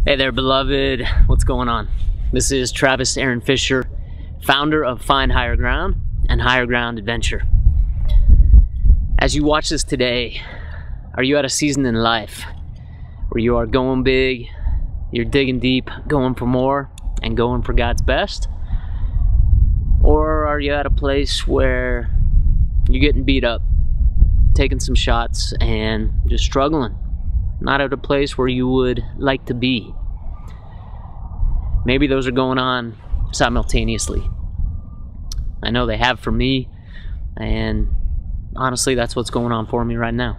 Hey there, beloved. What's going on? This is Travis Aaron Fisher, founder of Find Higher Ground and Higher Ground Adventure. As you watch this today, are you at a season in life where you are going big, you're digging deep, going for more, and going for God's best? Or are you at a place where you're getting beat up, taking some shots, and just struggling? Not at a place where you would like to be. Maybe those are going on simultaneously. I know they have for me, and honestly, that's what's going on for me right now.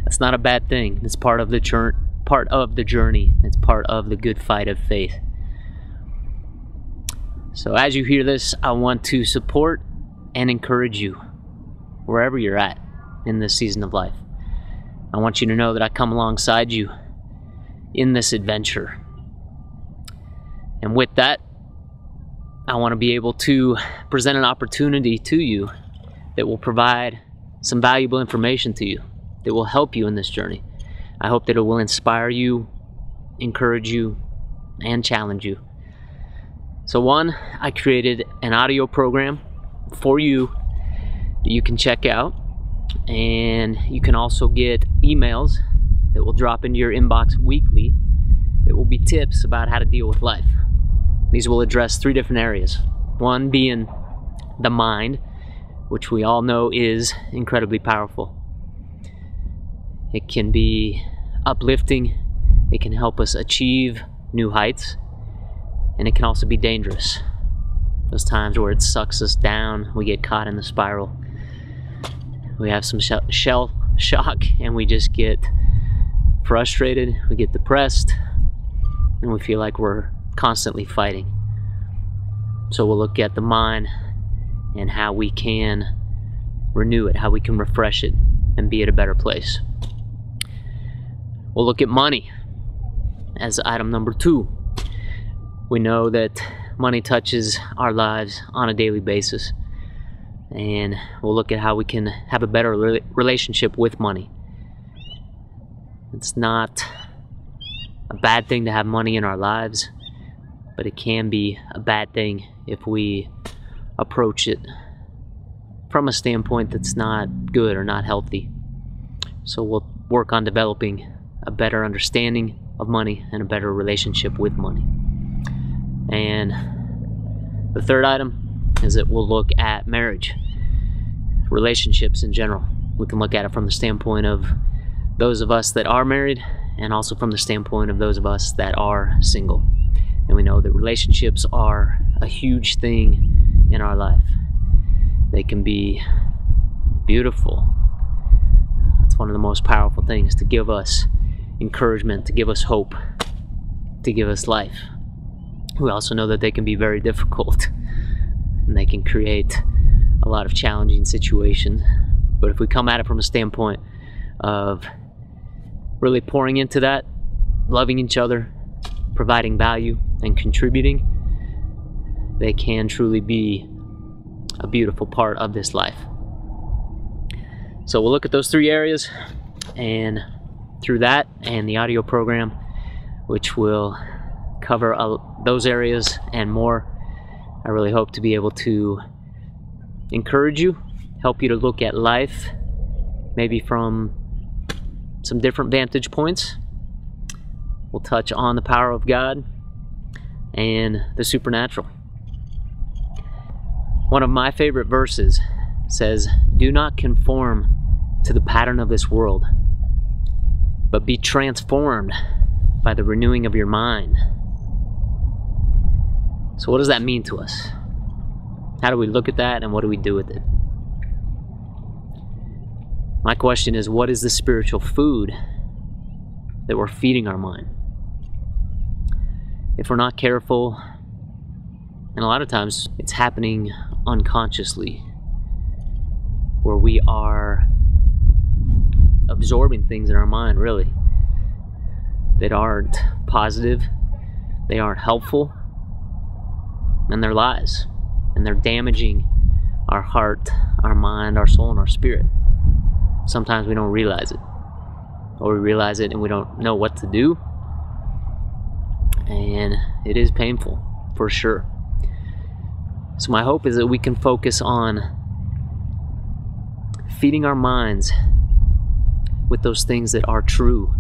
That's not a bad thing. It's part of the journey. It's part of the good fight of faith. So as you hear this, I want to support and encourage you wherever you're at in this season of life. I want you to know that I come alongside you in this adventure. And with that, I want to be able to present an opportunity to you that will provide some valuable information to you, that will help you in this journey. I hope that it will inspire you, encourage you, and challenge you. So one, I created an audio program for you that you can check out. And you can also get emails that will drop into your inbox weekly that will be tips about how to deal with life. These will address three different areas. One being the mind, which we all know is incredibly powerful. It can be uplifting, it can help us achieve new heights, and it can also be dangerous. Those times where it sucks us down, we get caught in the spiral. We have some shell shock and we just get frustrated, we get depressed, and we feel like we're constantly fighting. So we'll look at the mind and how we can renew it, how we can refresh it and be at a better place. We'll look at money as item number 2. We know that money touches our lives on a daily basis. And we'll look at how we can have a better relationship with money. It's not a bad thing to have money in our lives, but it can be a bad thing if we approach it from a standpoint that's not good or not healthy. So we'll work on developing a better understanding of money and a better relationship with money. And the third item is that we'll look at marriage, relationships in general. We can look at it from the standpoint of those of us that are married and also from the standpoint of those of us that are single. And we know that relationships are a huge thing in our life. They can be beautiful. It's one of the most powerful things to give us encouragement, to give us hope, to give us life. We also know that they can be very difficult. And they can create a lot of challenging situations. But if we come at it from a standpoint of really pouring into that, loving each other, providing value, and contributing, they can truly be a beautiful part of this life. So we'll look at those 3 areas, and through that and the audio program, which will cover those areas and more, I really hope to be able to encourage you, help you to look at life maybe from some different vantage points. We'll touch on the power of God and the supernatural. One of my favorite verses says, "Do not conform to the pattern of this world, but be transformed by the renewing of your mind." So what does that mean to us? How do we look at that and what do we do with it? My question is, what is the spiritual food that we're feeding our mind? If we're not careful, and a lot of times it's happening unconsciously, where we are absorbing things in our mind, really, that aren't positive, they aren't helpful, and they're lies, and they're damaging our heart, our mind, our soul, and our spirit. Sometimes we don't realize it, or we realize it and we don't know what to do, And it is painful, for sure. So my hope is that we can focus on feeding our minds with those things that are true,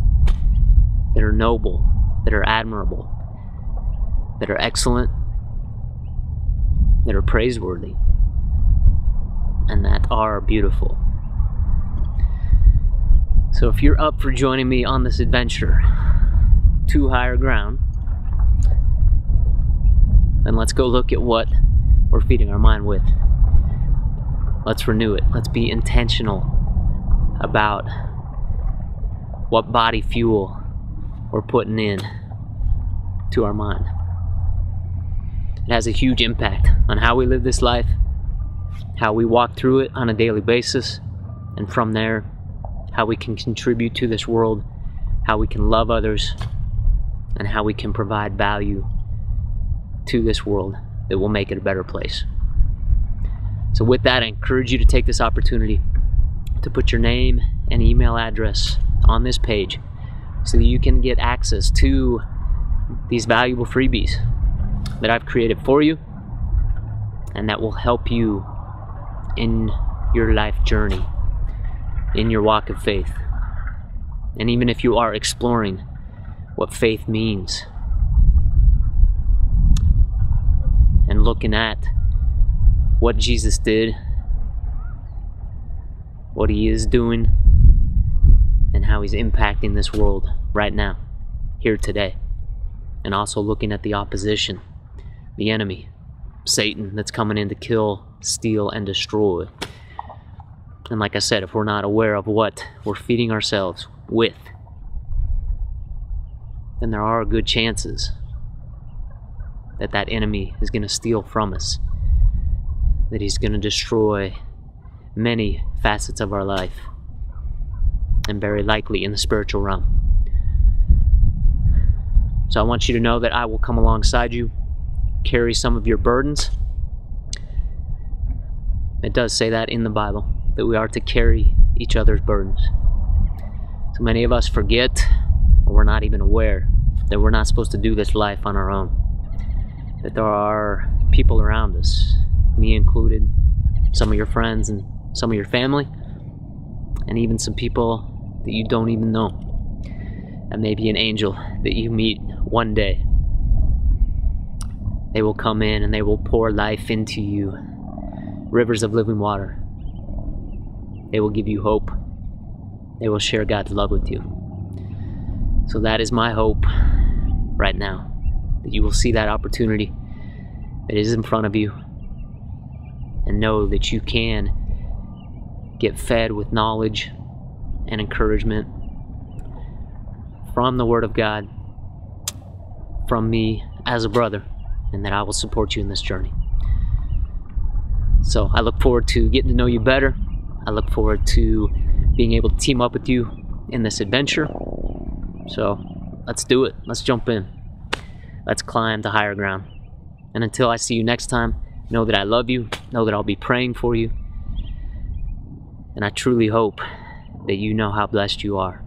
that are noble, that are admirable, that are excellent, that are praiseworthy, and that are beautiful. So if you're up for joining me on this adventure to higher ground, then let's go look at what we're feeding our mind with. Let's renew it. Let's be intentional about what body fuel we're putting in to our mind. It has a huge impact on how we live this life, how we walk through it on a daily basis, and from there, how we can contribute to this world, how we can love others, and how we can provide value to this world that will make it a better place. So with that, I encourage you to take this opportunity to put your name and email address on this page so that you can get access to these valuable freebies that I've created for you and that will help you in your life journey, in your walk of faith. And even if you are exploring what faith means and looking at what Jesus did, what he is doing, and how he's impacting this world right now, here today. And also looking at the opposition, the enemy, Satan, that's coming in to kill, steal, and destroy. And like I said, if we're not aware of what we're feeding ourselves with, then there are good chances that that enemy is going to steal from us, that he's going to destroy many facets of our life, and very likely in the spiritual realm. So I want you to know that I will come alongside you, carry some of your burdens. It does say that in the Bible, that we are to carry each other's burdens. So many of us forget, or we're not even aware, that we're not supposed to do this life on our own. That there are people around us, me included, some of your friends and some of your family, and even some people that you don't even know, and maybe an angel that you meet one day. They will come in and they will pour life into you, rivers of living water. They will give you hope. They will share God's love with you. So that is my hope right now, that you will see that opportunity that is in front of you and know that you can get fed with knowledge and encouragement from the Word of God, from me as a brother, and that I will support you in this journey. So I look forward to getting to know you better. I look forward to being able to team up with you in this adventure. So let's do it. Let's jump in. Let's climb to higher ground. And until I see you next time, know that I love you. Know that I'll be praying for you. And I truly hope that you know how blessed you are.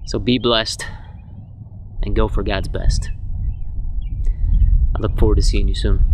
So be blessed and go for God's best. I look forward to seeing you soon.